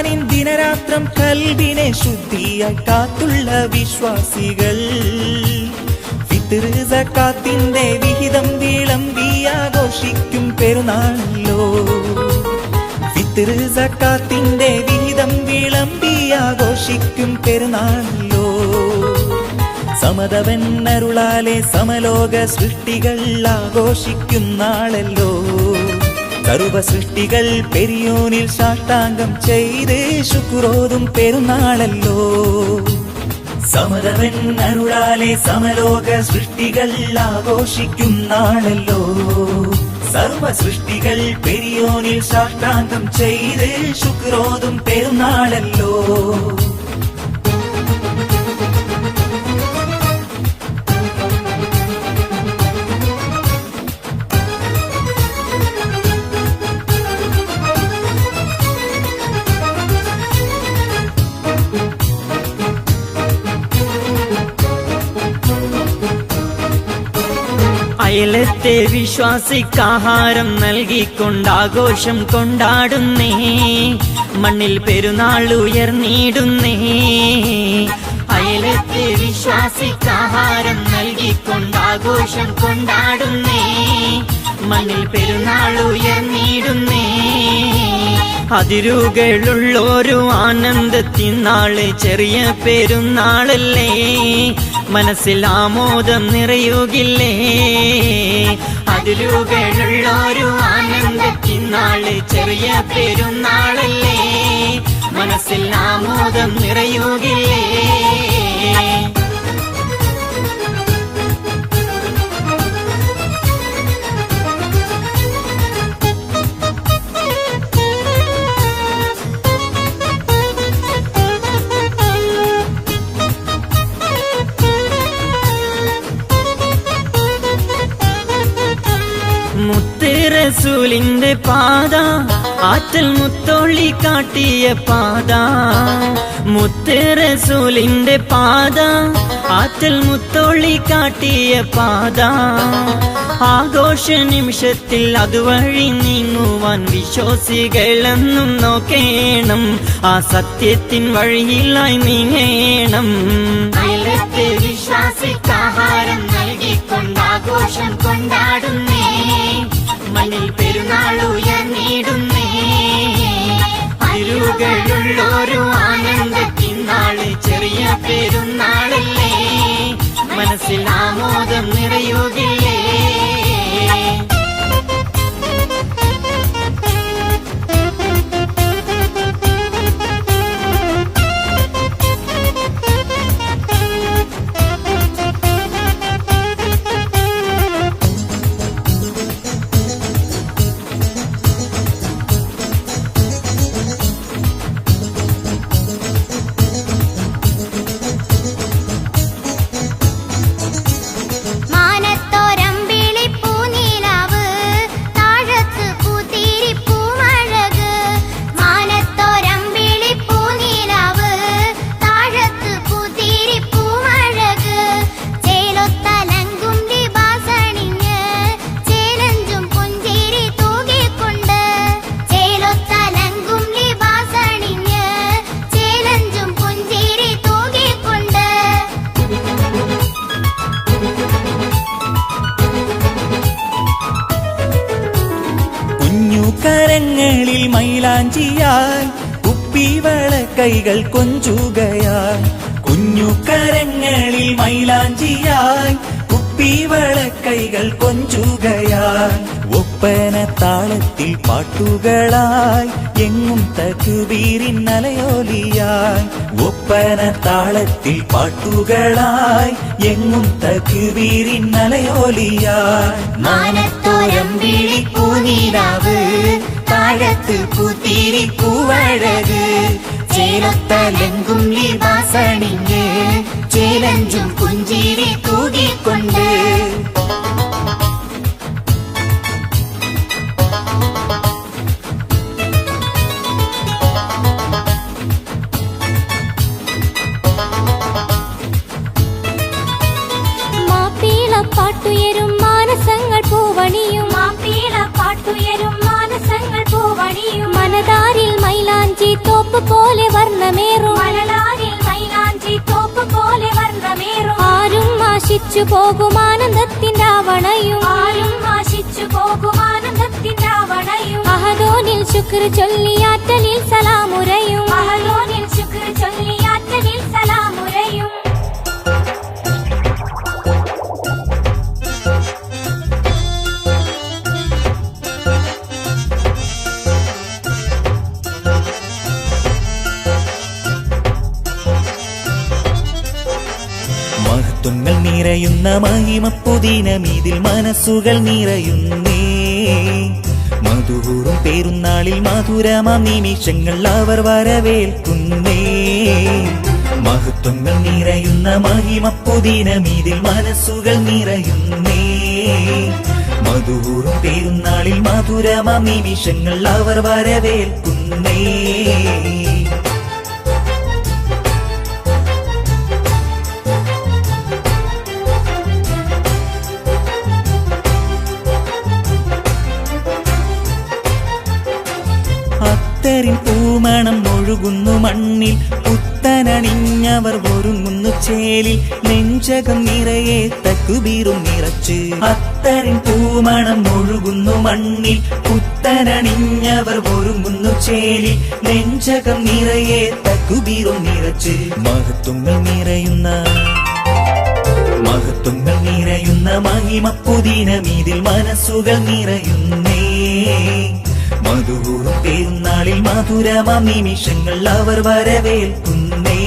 റമദാനിൻ ദിനരാത്രം കൽബിനെ ശുദ്ധിയായി കാത്തുള്ള വിശ്വാസികൾ ഫിത്ർ സക്കാത്തിന്റെ വിഹിതം വിളമ്പി ആഘോഷിക്കും പെരുന്നാളല്ലോ. ഫിത്ർ സക്കാത്തിന്റെ വിഹിതം വിളമ്പി ആഘോഷിക്കും പെരുന്നാളല്ലോ. സമതവൻ അരുളാലെ സമലോക സൃഷ്ടികൾ ആഘോഷിക്കും നാളല്ലോ. സർവ സൃഷ്ടികൾ പെരിയോനിൽ സാഷ്ടാംഗം ചെയ്ത് ശുക്രോതും പെരുന്നാളല്ലോ. സമതവൻ അരുളാലെ സമലോക സൃഷ്ടികൾ ആഘോഷിക്കും നാളല്ലോ. സർവ സൃഷ്ടികൾ പെരിയോനിൽ സാഷ്ടാംഗം ചെയ്ത് ശുക്രോതും പെരുന്നാളല്ലോ. അയലത്തെ വിശ്വാസിക്കാഹാരം നൽകിക്കൊണ്ടാഘോഷം കൊണ്ടാടുന്നേ. മണ്ണിൽ പെരുന്നാൾ ഉയർന്നിടുന്നേ. അയലത്തെ വിശ്വാസിക്കാഹാരം നൽകിക്കൊണ്ടാഘോഷം കൊണ്ടാടുന്നേ. മണ്ണിൽ പെരുന്നാൾ ഉയർന്നിടുന്നേ. അതിരുകളുള്ളൊരു ആനന്ദത്തിനാള് ചെറിയ പെരുന്നാളല്ലേ. മനസ്സിൽ ആമോദം നിറയുകില്ലേ. അതിരുകളുള്ളൊരു ആനന്ദത്തിനാള് ചെറിയ പെരുന്നാളല്ലേ. മനസ്സിൽ ആമോദം നിറയുകില്ലേ. റസൂലിന്റെ പാത ആറ്റൽ മുത്തോളി കാട്ടിയ പാത. മുത്ത് റസൂലിന്റെ പാത ആറ്റൽ മുത്തോളി കാട്ടിയ പാത. ആഘോഷ നിമിഷത്തിൽ അതുവഴി നീങ്ങുവാൻ വിശ്വാസികളെന്നും നോക്കേണം. ആ സത്യത്തിൻ വഴിയിലായി നീങ്ങേണം. അയലത്തെ വിശ്വാസിക്കാഹാരം നൽകിക്കൊണ്ടാഘോഷം കൊണ്ടാടുന്നേ. മണ്ണിൽ പെരുന്നാൾ ഉയർന്നിടുന്നേ. അതിരുകളുള്ളൊരു ആനന്ദത്തിനാള് ചെറിയ പെരുന്നാളല്ലേ. മനസ്സിൽ ആമോദം നിറയുകില്ലേ. കരങ്ങളിൽ മൈലാഞ്ചിയായി കുപ്പിവള കൈകൾ കൊഞ്ചുകയായി. കുഞ്ഞു കരങ്ങളിൽ മൈലാഞ്ചിയായി കുപ്പിവള കൈകൾ കൊഞ്ചുകയായി. ഒപ്പന താളത്തിൽ പാട്ടുകളായി എങ്ങും തക്ബീരിൻ അലയൊലിയായി. ഒപ്പന താളത്തിൽ പാട്ടുകളായി എങ്ങും തക്ബീരിൻ അലയൊലിയായി. മാനത്തോരമ്പിളി പൂനിലാവ് താഴത്ത് പൂത്തിരി പൂവഴക്. ചേലത്തലെങ്കും ലിബാസണിഞ്ഞ് ചേലഞ്ചും പുഞ്ചിരി തൂകിക്കൊണ്ട്. പാട്ടുയരും മാനസങ്ങൾ പൂവണിയും. മാപ്പിള പാട്ടുയരും മാനസങ്ങൾ പൂവണിയും. മനതാരിൽ മൈലാഞ്ചി തോപ്പ് തോപ്പ് പോലെ വർണ്ണമേറും മലലാരിൽ മൈലാഞ്ചി തോപ്പ് പോലെ വർണ്ണമേറും ആരും ആശിച്ചു പോകും ആനന്ദത്തിന്റെ അവണയും ആരും ആശിച്ചു പോകും ആനന്ദത്തിന്റെ അവണയും അഹദോനിൽ ശുക്ർ ചൊല്ലിയാറ്റലിൽ സലാമുരയും അഹദോനിൽ ശുക്ർ ചൊല്ലിയാറ്റലിൽ സലാമുരയും മഹത്വങ്ങൾ നിറയുന്ന മഹിമപ്പുദിനമിതിൽ മനസ്സുകൾ നിറയുന്നേ മധുകൂറും പെരുന്നാളിൽ മധുരമാം നിമിഷങ്ങൾ അവർ വരവേൽക്കുന്നേ മഹത്വങ്ങൾ നിറയുന്ന മഹിമപ്പുദിനമിതിൽ മനസ്സുകൾ നിറയുന്നേ മധുകൂറും പെരുന്നാളിൽ മധുരമാം നിമിഷങ്ങൾ അവർ വരവേൽക്കുന്നേ അത്തറിൻ പൂമണം ഒഴുകുന്നു മണ്ണിൽ പുത്തനണിഞ്ഞവർ ഒരുങ്ങുന്നു ചേലിൽ നെഞ്ചകം നിറയെ തക്ബീറും നിറച്ച് അത്തറിൻ പൂമണം ഒഴുകുന്നു മണ്ണിൽ പുത്തനണിഞ്ഞവർ ഒരുങ്ങുന്നു ചേലിൽ നെഞ്ചകം നിറയെ തക്ബീറും നിറച്ച് മഹത്വങ്ങൾ നിറയുന്ന മഹിമപ്പുദിനമിതിൽ മനസ്സുകൾ നിറയുന്നേ മധുകൂറും പെരുന്നാളിൽ മധുരമാം നിമിഷങ്ങൾ അവർ വരവേൽക്കുന്നേ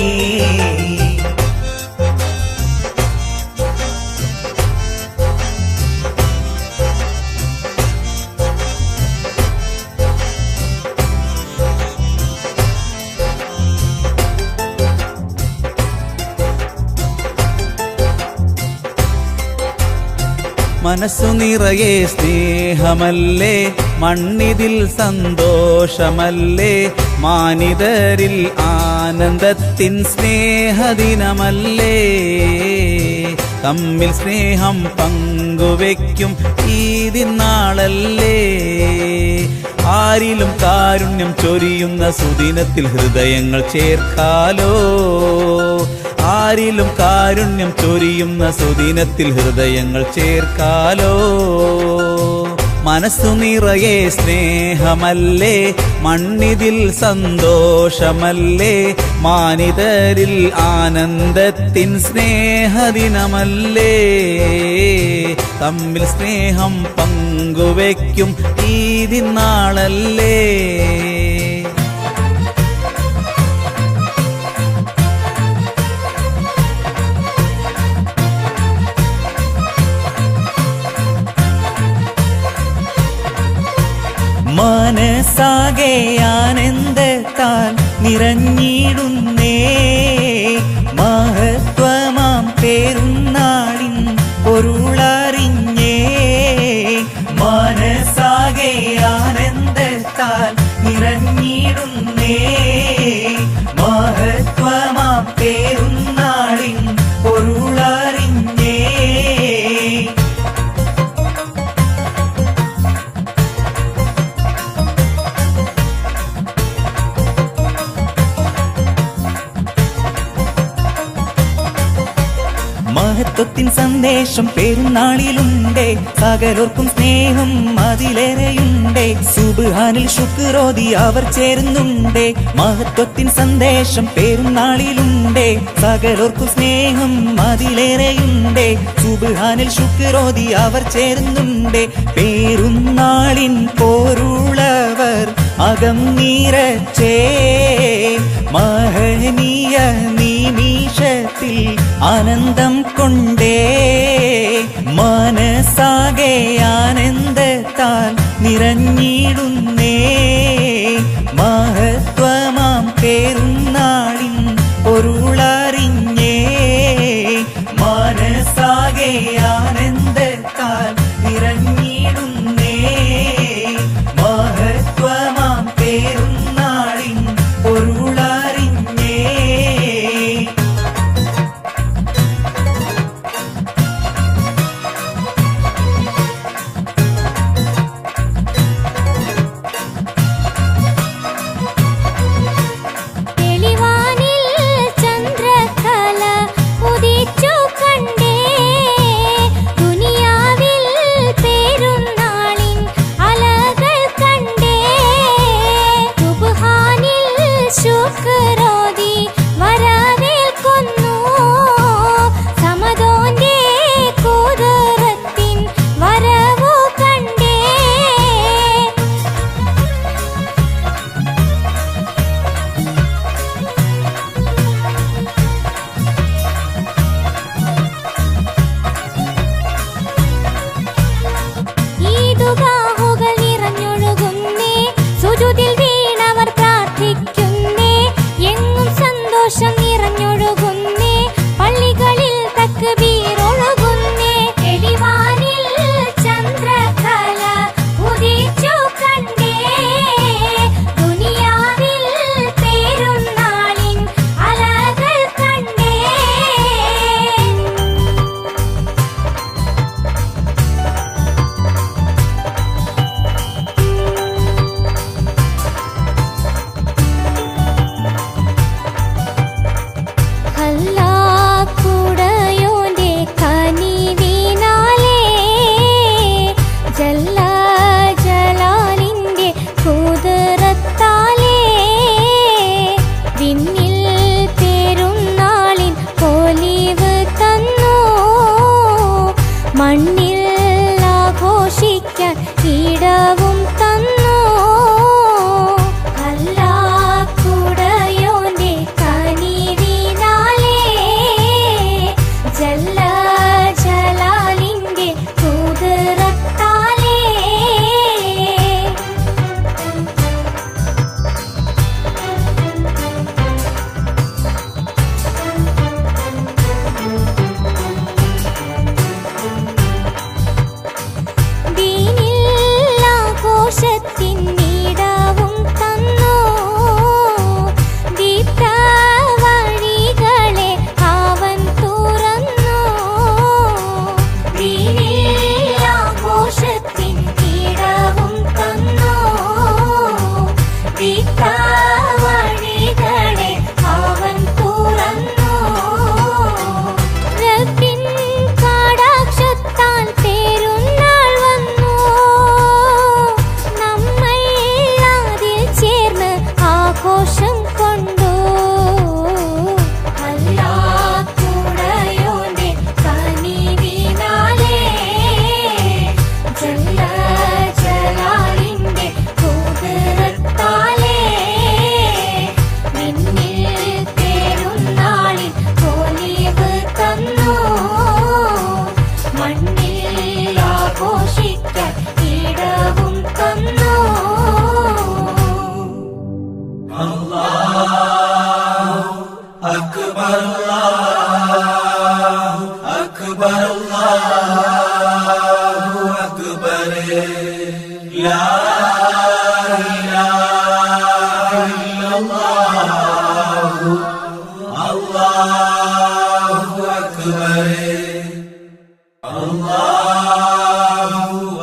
മനസ്സു നിറയെ സ്നേഹമല്ലേ മണ്ണിതിൽ സന്തോഷമല്ലേ മാനിതരിൽ ആനന്ദത്തിൻ സ്നേഹദിനമല്ലേ തമ്മിൽ സ്നേഹം പങ്കുവെക്കും ഈ ദിനാളല്ലേ ആരിലും കാരുണ്യം ചൊരിയുന്ന സുദിനത്തിൽ ഹൃദയങ്ങൾ ചേർക്കാലോ ആരിലും കാരുണ്യം ചൊരിയുന്ന സുദിനത്തിൽ ഹൃദയങ്ങൾ ചേർക്കാലോ മനസ്സു നിറയെ സ്നേഹമല്ലേ മണ്ണിതിൽ സന്തോഷമല്ലേ മാനിതരിൽ ആനന്ദത്തിൻ സ്നേഹദിനമല്ലേ തമ്മിൽ സ്നേഹം പങ്കുവെക്കും ഈ ദിനാളല്ലേ മനസ്സാകെ ആനന്ദത്താൽ നിറഞ്ഞിടുന്നേ മഹത്വമാം പെരുന്നാളിൻ പൊരുളറിഞ്ഞേ മനസ്സാകെ ആനന്ദത്താൽ നിറഞ്ഞിടുന്നേ മഹത്വമാം പെരുന്നാളിൻ പൊരുളറിഞ്ഞേ മഹത്വത്തിൻ സന്ദേശം പെരുന്നാളിലുണ്ടേ സകലർക്കും സ്നേഹം അതിലേറെയുണ്ടേ സുബ്ഹാനിൽ ശുക്രോതി അവർ ചേരുന്നുണ്ടേ മഹത്വത്തിൻ സന്ദേശം പെരുന്നാളിലുണ്ടേ സകലർക്കും സ്നേഹം അതിലേറെയുണ്ടേ സുബ്ഹാനിൽ ശുക്രോതി അവർ ചേരുന്നുണ്ടേ പെരുന്നാളിൻ പോരുളവർ അകം നിറച്ചേ മഹനീയ നിമിഷത്തിൽ ആനന്ദം കൊണ്ടേ മനസ്സാകെ ആനന്ദത്താൽ നിറഞ്ഞിടുന്നേ മഹത്വമാം പെരുന്നാളിൻ പൊരുളറിഞ്ഞേ മനസ്സാകെ ആനന്ദത്താൽ നിറഞ്ഞിടുന്നേ മഹത്വമാം പെരുന്നാളിൻ പൊരുളറിഞ്ഞേ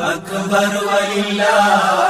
അക്ബർ വലില്ലാഹി